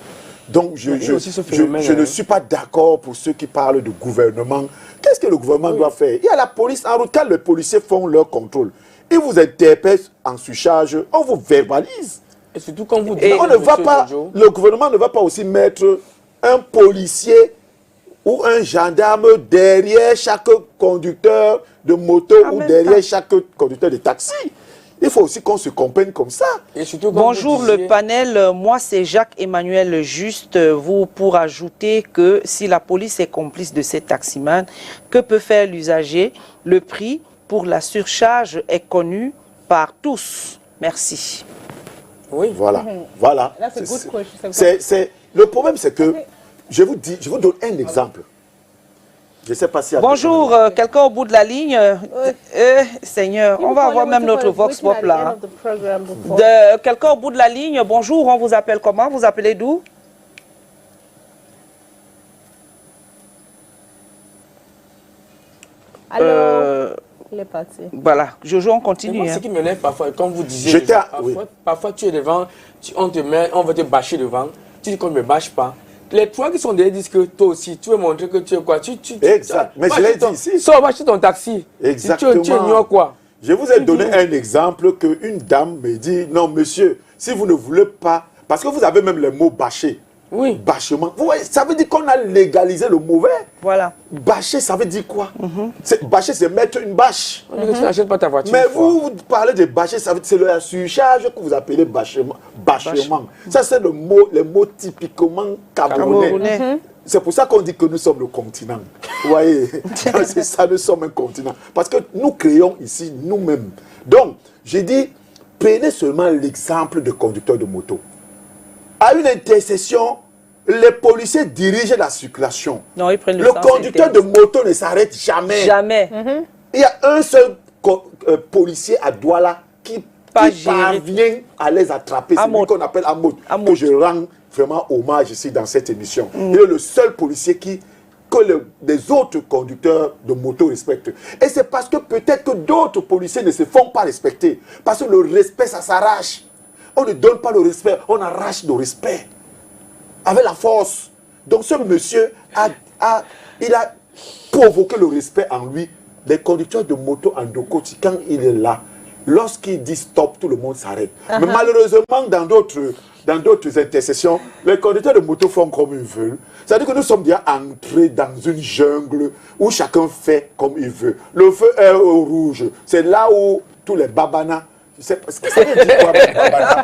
Donc, je ne suis pas d'accord pour ceux qui parlent de gouvernement. Qu'est-ce que le gouvernement doit faire? Il y a la police en route. Quand les policiers font leur contrôle, ils vous interpellent en surcharge, on vous verbalise. Et surtout quand vous Et on ne va pas, le gouvernement ne va pas aussi mettre un policier ou un gendarme derrière chaque conducteur de moto ou derrière chaque conducteur de taxi. Il faut aussi qu'on se comprenne comme ça. Et surtout Bonjour le panel, moi c'est Jacques-Emmanuel Juste. Vous pour ajouter que si la police est complice de ces taximans, que peut faire l'usager? Le prix pour la surcharge est connu par tous. Merci. Oui. Voilà, voilà. That's a good question. Le problème c'est que, je vous donne un exemple. Je ne sais pas si... Bonjour, quelqu'un au bout de la ligne. Seigneur, on va avoir même notre Vox Pop là. Quelqu'un au bout de la ligne, bonjour, on vous appelle comment? Vous appelez d'où? Allô? Il est parti. Voilà, Jojo, on continue. Moi, ce qui m'énerve parfois, comme vous disiez, parfois tu es devant, on va te bâcher devant, tu dis qu'on ne me bâche pas. Les 3 qui sont derrière disent que toi aussi, tu veux montrer que tu es quoi. Exact, mais je l'ai dit ici. Sors, va chez ton taxi. Exactement. Tu ignores quoi? Je vous ai donné un exemple qu'une dame me dit, non monsieur, si vous ne voulez pas, parce que vous avez même le mot bâcher. Oui. Bâchement. Vous voyez, ça veut dire qu'on a légalisé le mauvais. Voilà. Bâcher, ça veut dire quoi? Bâcher, c'est mettre une bâche. Tu n'achètes pas ta voiture. Mais vous parlez de bâcher, c'est la surcharge que vous appelez bâchement. Ça, c'est le mot typiquement camerounais. C'est pour ça qu'on dit que nous sommes le continent. Vous voyez, c'est ça, nous sommes un continent. Parce que nous créons ici nous-mêmes. Donc, j'ai dit, prenez seulement l'exemple de conducteurs de moto. À une intersection, les policiers dirigent la circulation. Non, ils prennent le conducteur de moto ne s'arrête jamais. Jamais. Il y a un seul policier à Douala qui parvient à les attraper. C'est lui qu'on appelle Amoud, que je rends vraiment hommage ici dans cette émission. Il est le seul policier que les autres conducteurs de moto respectent. Et c'est parce que peut-être que d'autres policiers ne se font pas respecter. Parce que le respect, ça s'arrache. On ne donne pas le respect, on arrache le respect. Avec la force. Donc ce monsieur il a provoqué le respect en lui. Les conducteurs de moto en Dokoti, quand il est là, lorsqu'il dit stop, tout le monde s'arrête. Mais malheureusement, dans d'autres intercessions, les conducteurs de moto font comme ils veulent. C'est-à-dire que nous sommes déjà entrés dans une jungle où chacun fait comme il veut. Le feu est au rouge. C'est là où tous les babanas. Ça veut dire quoi, babana?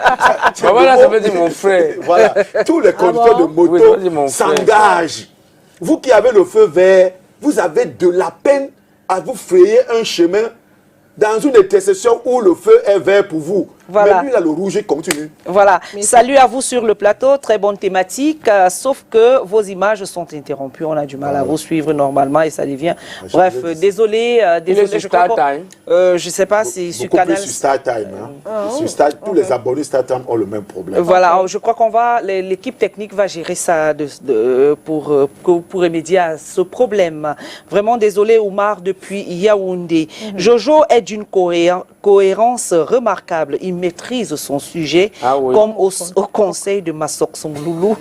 Babana, ça veut dire mon frère. Voilà. Tous les conducteurs de moto s'engagent. Vous qui avez le feu vert, vous avez de la peine à vous frayer un chemin dans une intercession où le feu est vert pour vous. Voilà. Mais lui, là, le rouge continue. Voilà. Salut à vous sur le plateau. Très bonne thématique. Sauf que vos images sont interrompues. On a du mal à vous suivre normalement et ça devient... Bref, désolé. Désolé, je crois je sais pas si sur Canal... Plus sur StarTime. Hein. Tous les abonnés StarTime ont le même problème. Voilà. Je crois qu'on va... L'équipe technique va gérer ça pour remédier à ce problème. Vraiment désolé, Oumar, depuis Yaoundé. Jojo est d'une cohérence remarquable. Il maîtrise son sujet, comme au conseil de Massok son loulou.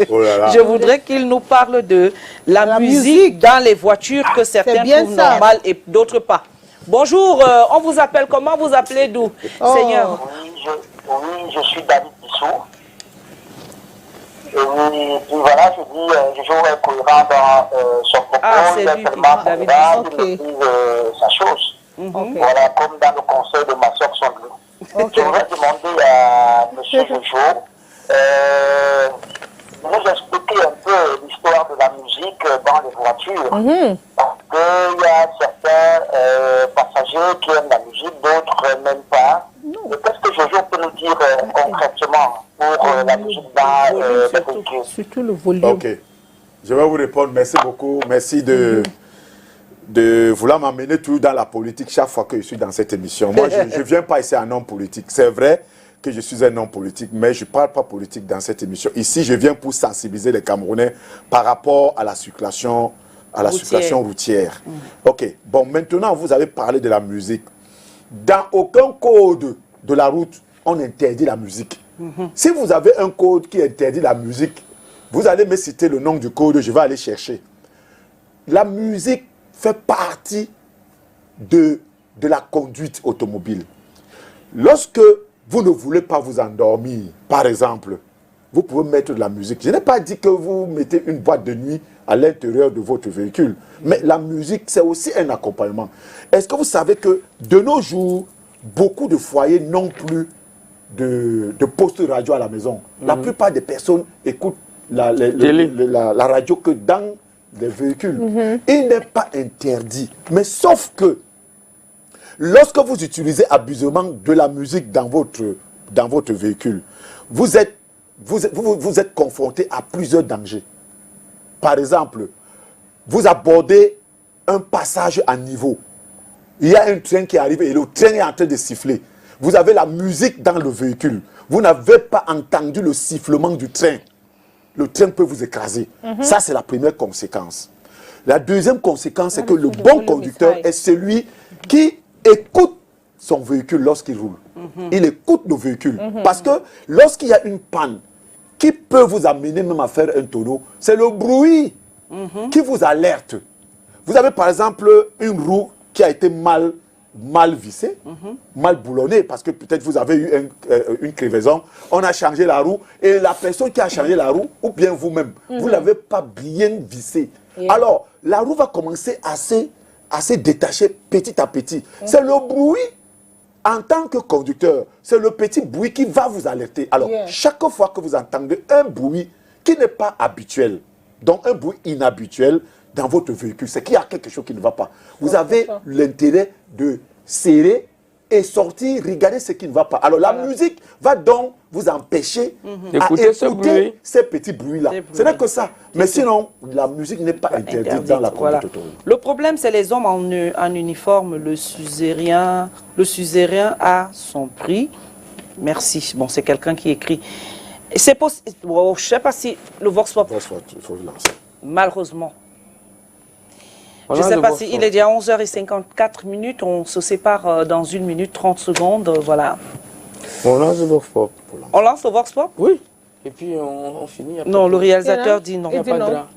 Oh là là. Je voudrais qu'il nous parle de la musique dans les voitures que certains trouvent normales et d'autres pas. Bonjour, on vous appelle comment? Vous appelez d'où, Seigneur? Oui, je suis David Bissou. Et puis voilà, je dis, je joue cohérent dans son propos. Il est tellement David cohérent, il maîtrise sa chose. Voilà, comme dans le conseil de Massok son loulou. Je voudrais demander à M. Jojo de nous expliquer un peu l'histoire de la musique dans les voitures. Parce qu'il y a certains passagers qui aiment la musique, d'autres n'aiment pas. Qu'est-ce que Jojo peut nous dire concrètement pour la musique dans les voitures? Surtout le volume. Ok. Je vais vous répondre. Merci beaucoup. Merci de vouloir m'amener tout dans la politique chaque fois que je suis dans cette émission. Moi, je ne viens pas ici un homme politique. C'est vrai que je suis un homme politique, mais je ne parle pas politique dans cette émission. Ici, je viens pour sensibiliser les Camerounais par rapport à la circulation, routière. Ok. Bon, maintenant, vous avez parlé de la musique. Dans aucun code de la route, on interdit la musique. Si vous avez un code qui interdit la musique, vous allez me citer le nom du code, je vais aller chercher. La musique fait partie de la conduite automobile. Lorsque vous ne voulez pas vous endormir, par exemple, vous pouvez mettre de la musique. Je n'ai pas dit que vous mettez une boîte de nuit à l'intérieur de votre véhicule, mais la musique, c'est aussi un accompagnement. Est-ce que vous savez que de nos jours, beaucoup de foyers n'ont plus de poste radio à la maison? La plupart des personnes écoutent la radio que dans des véhicules. Il n'est pas interdit. Mais sauf que lorsque vous utilisez abusivement de la musique dans votre véhicule, vous êtes confronté à plusieurs dangers. Par exemple, vous abordez un passage à niveau. Il y a un train qui arrive et le train est en train de siffler. Vous avez la musique dans le véhicule. Vous n'avez pas entendu le sifflement du train. Le train peut vous écraser. Ça, c'est la première conséquence. La deuxième conséquence, c'est que le bon conducteur est celui qui écoute son véhicule lorsqu'il roule. Il écoute le véhicule. Parce que lorsqu'il y a une panne qui peut vous amener même à faire un tonneau, c'est le bruit qui vous alerte. Vous avez par exemple une roue qui a été mal vissée, mal boulonnée, parce que peut-être vous avez eu une crevaison, on a changé la roue, et la personne qui a changé la roue, ou bien vous-même, vous ne l'avez pas bien vissée. Alors, la roue va commencer à se détacher petit à petit. C'est le bruit, en tant que conducteur, c'est le petit bruit qui va vous alerter. Alors, chaque fois que vous entendez un bruit qui n'est pas habituel, donc un bruit inhabituel dans votre véhicule, c'est qu'il y a quelque chose qui ne va pas. Vous avez l'intérêt de serrer et sortir, regarder ce qui ne va pas. Alors la musique va donc vous empêcher à Écouter ces petits bruits-là. Ce n'est que ça. Mais sinon, la musique n'est pas interdite dans la communauté autonome. Le problème, c'est les hommes en uniforme. Le suzerain a son prix. Merci. Bon, c'est quelqu'un qui écrit. C'est possible. Bon, je ne sais pas si le Vox Pop. Il faut le lancer. Malheureusement. Je ne sais pas si il est déjà 11h54. On se sépare dans 1 minute 30 secondes. Voilà. On lance le Vox Pop. On lance le Vox Pop? Oui. Et puis on finit. Après. Non, le réalisateur dit non. Il dit non.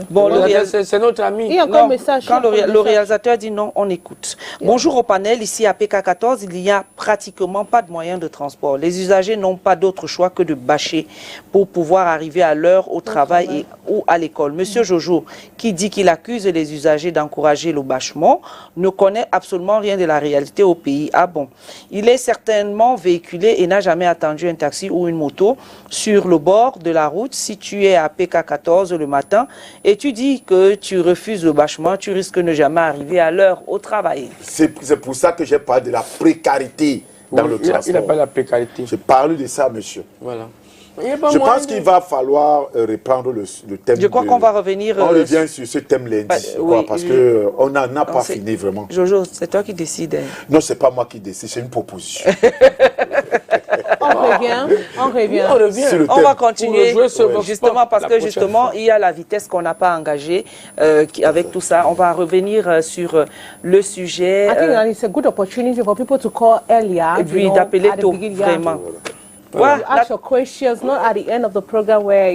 Bon, c'est notre ami. Il y a encore un message. Quand le réalisateur dit non, on écoute. Bonjour au panel, ici à PK14, il n'y a pratiquement pas de moyens de transport. Les usagers n'ont pas d'autre choix que de bâcher pour pouvoir arriver à l'heure au travail ou à l'école. Monsieur Jojo, qui dit qu'il accuse les usagers d'encourager le bâchement, ne connaît absolument rien de la réalité au pays. Ah bon? Il est certainement véhiculé et n'a jamais attendu un taxi ou une moto sur le bord de la route. Si tu es à PK14 le matin et tu dis que tu refuses le bâchement, tu risques de ne jamais arriver à l'heure au travail. C'est pour ça que j'ai parlé de la précarité dans le transport. Il n'a pas la précarité. J'ai parlé de ça, monsieur. Voilà. Je pense qu'il va falloir reprendre le thème. Je crois qu'on va revenir... On revient sur ce thème lundi, parce qu'on n'en a pas fini vraiment. Jojo, c'est toi qui décides. Non, c'est pas moi qui décide, c'est une proposition. On revient. On va continuer, justement, parce que justement, il y a la vitesse qu'on n'a pas engagée avec tout ça. On va revenir sur le sujet. I think it's a good opportunity for people to call earlier. Et puis d'appeler tôt, vraiment. Well, you ask your questions, not at the end of the program where,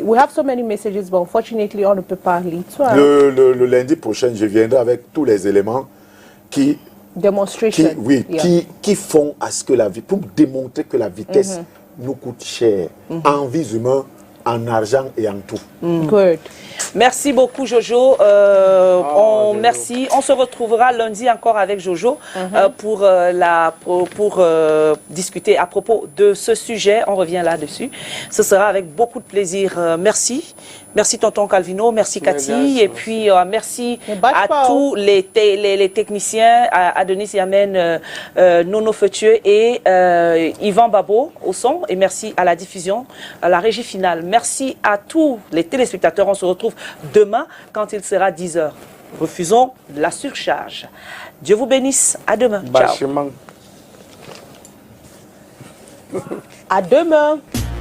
we have so many messages, but unfortunately, on ne peut pas lire. Le lundi prochain, je viendrai avec tous les éléments qui font à ce que la vie, pour démontrer que la vitesse nous coûte cher, en vies humaines, en argent et en tout. Good. Merci beaucoup Jojo. Merci. On se retrouvera lundi encore avec Jojo pour discuter à propos de ce sujet. On revient là-dessus. Ce sera avec beaucoup de plaisir. Merci. Merci tonton Calvino, merci Cathy, et puis merci à tous les techniciens, à Denis Yamen, Nono Fetieux et Yvan Babo au son, et merci à la diffusion, à la régie finale. Merci à tous les téléspectateurs. On se retrouve demain quand il sera 10h. Refusons la surcharge. Dieu vous bénisse. À demain. Ciao. À demain.